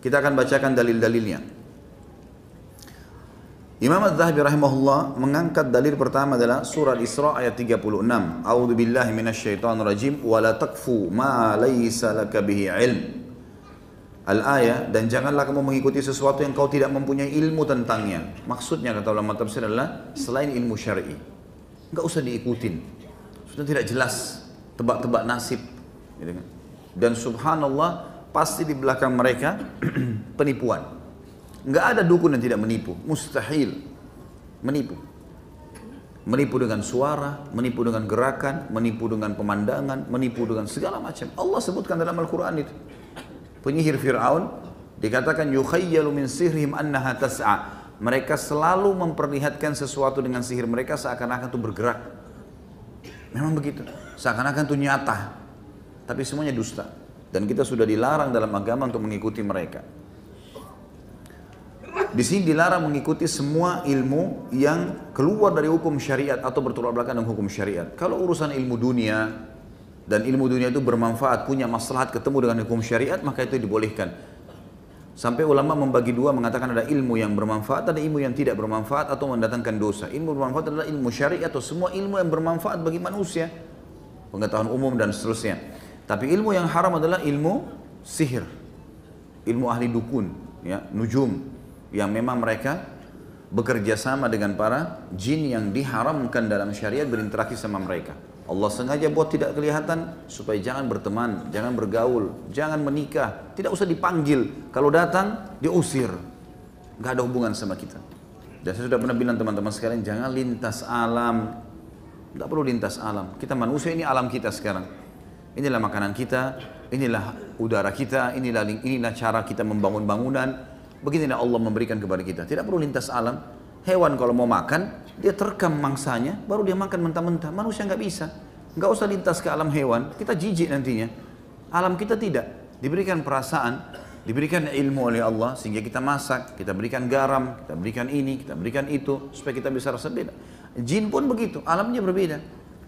Kita akan bacakan dalil-dalilnya. Imam Az-Zahabi rahimahullah mengangkat dalil pertama adalah surah Isra ayat 36. A'udzu billahi minasyaitonir rajim wa la taqfu ma laysa laka bihi ilm. Al-ayah, dan janganlah kamu mengikuti sesuatu yang kau tidak mempunyai ilmu tentangnya. Maksudnya kata ulama tafsir adalah selain ilmu syar'i. Enggak usah diikutin. Sudah tidak jelas, tebak-tebak nasib gitu kan. Dan subhanallah pasti di belakang mereka penipuan. Enggak ada dukun yang tidak menipu, mustahil menipu. Menipu dengan suara, menipu dengan gerakan, menipu dengan pemandangan, menipu dengan segala macam. Allah sebutkan dalam Al-Quran itu. Penyihir Fir'aun dikatakan yukhayyalu min sihrihim annaha tas'a. Mereka selalu memperlihatkan sesuatu dengan sihir mereka seakan-akan itu bergerak. Memang begitu, seakan-akan itu nyata. Tapi semuanya dusta. Dan kita sudah dilarang dalam agama untuk mengikuti mereka. Di sini dilarang mengikuti semua ilmu yang keluar dari hukum syariat atau bertolak belakang dengan hukum syariat. Kalau urusan ilmu dunia dan ilmu dunia itu bermanfaat, punya maslahat ketemu dengan hukum syariat, maka itu dibolehkan. Sampai ulama membagi dua, mengatakan ada ilmu yang bermanfaat, ada ilmu yang tidak bermanfaat atau mendatangkan dosa. Ilmu bermanfaat adalah ilmu syariat atau semua ilmu yang bermanfaat bagi manusia, pengetahuan umum dan seterusnya. Tapi ilmu yang haram adalah ilmu sihir, ilmu ahli dukun, ya, nujum, yang memang mereka bekerja sama dengan para jin yang diharamkan dalam syariat berinteraksi sama mereka. Allah sengaja buat tidak kelihatan supaya jangan berteman, jangan bergaul, jangan menikah, tidak usah dipanggil. Kalau datang diusir, nggak ada hubungan sama kita. Dan saya sudah pernah bilang teman-teman sekalian, jangan lintas alam, nggak perlu lintas alam. Kita manusia, ini alam kita sekarang. Inilah makanan kita, inilah udara kita, inilah cara kita membangun bangunan. Beginilah Allah memberikan kepada kita. Tidak perlu lintas alam. Hewan kalau mau makan, dia terekam mangsanya, baru dia makan mentah-mentah. Manusia nggak bisa. Nggak usah lintas ke alam hewan. Kita jijik nantinya. Alam kita tidak. Diberikan perasaan, diberikan ilmu oleh Allah sehingga kita masak, kita berikan garam, kita berikan ini, kita berikan itu supaya kita bisa rasa beda. Jin pun begitu. Alamnya berbeda.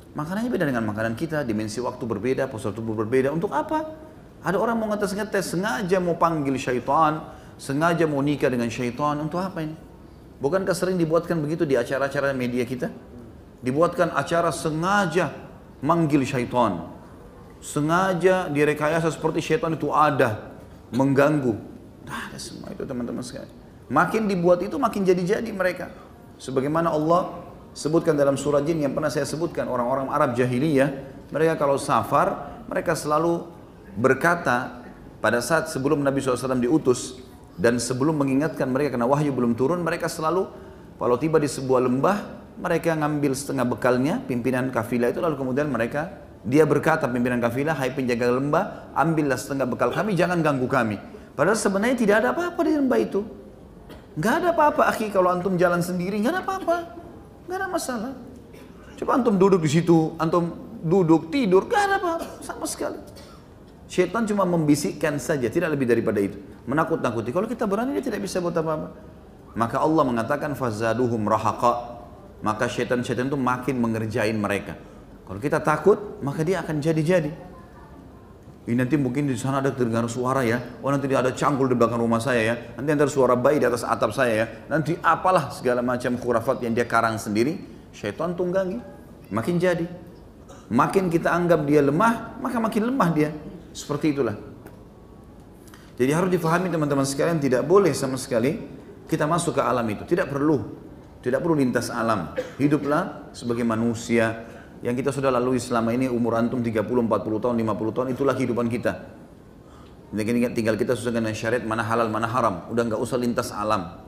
Makanannya beda dengan makanan kita. Dimensi waktu berbeda, postur tubuh berbeda. Untuk apa? Ada orang mau ngetes-ngetes, sengaja mau panggil syaitan, sengaja mau nikah dengan syaitan. Untuk apa ini? Bukankah sering dibuatkan begitu di acara-acara media kita? Dibuatkan acara sengaja manggil syaitan, sengaja direkayasa seperti syaitan itu ada, mengganggu. Nah, ada semua itu teman-teman sekalian. Makin dibuat itu makin jadi-jadi mereka. Sebagaimana Allah sebutkan dalam surah Jin yang pernah saya sebutkan, orang-orang Arab jahiliyah, mereka kalau safar, mereka selalu berkata pada saat sebelum Nabi SAW diutus, dan sebelum mengingatkan mereka karena wahyu belum turun, mereka selalu kalau tiba di sebuah lembah, mereka ngambil setengah bekalnya, pimpinan kafilah itu, lalu kemudian dia berkata pimpinan kafilah, hai penjaga lembah, ambillah setengah bekal kami, jangan ganggu kami. Padahal sebenarnya tidak ada apa-apa di lembah itu. Nggak ada apa-apa, akhi, kalau antum jalan sendiri, nggak ada apa-apa, nggak ada masalah. Coba antum duduk di situ, antum duduk, tidur, nggak ada apa-apa, sama sekali. Syaitan cuma membisikkan saja, tidak lebih daripada itu. Menakut-nakuti. Kalau kita berani, dia tidak bisa buat apa-apa. Maka Allah mengatakan fazaduhum rahaqa. Maka syaitan-syaitan itu makin mengerjain mereka. Kalau kita takut, maka dia akan jadi-jadi. Ini nanti mungkin di sana ada terdengar suara ya. Oh, nanti ada cangkul di belakang rumah saya ya. Nanti ada suara bayi di atas atap saya ya. Nanti apalah segala macam khurafat yang dia karang sendiri. Syaitan tunggangi. Makin jadi. Makin kita anggap dia lemah, maka makin lemah dia. Seperti itulah. Jadi harus difahami teman-teman sekalian, tidak boleh sama sekali kita masuk ke alam itu. Tidak perlu lintas alam. Hiduplah sebagai manusia yang kita sudah lalui selama ini. Umur antum 30, 40 tahun, 50 tahun, itulah kehidupan kita. Tinggal kita sesuai dengan syariat, mana halal, mana haram. Udah nggak usah lintas alam.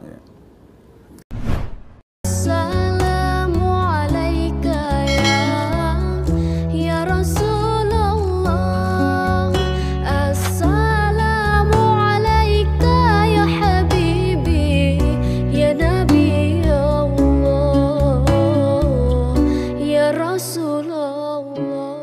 Rasulullah.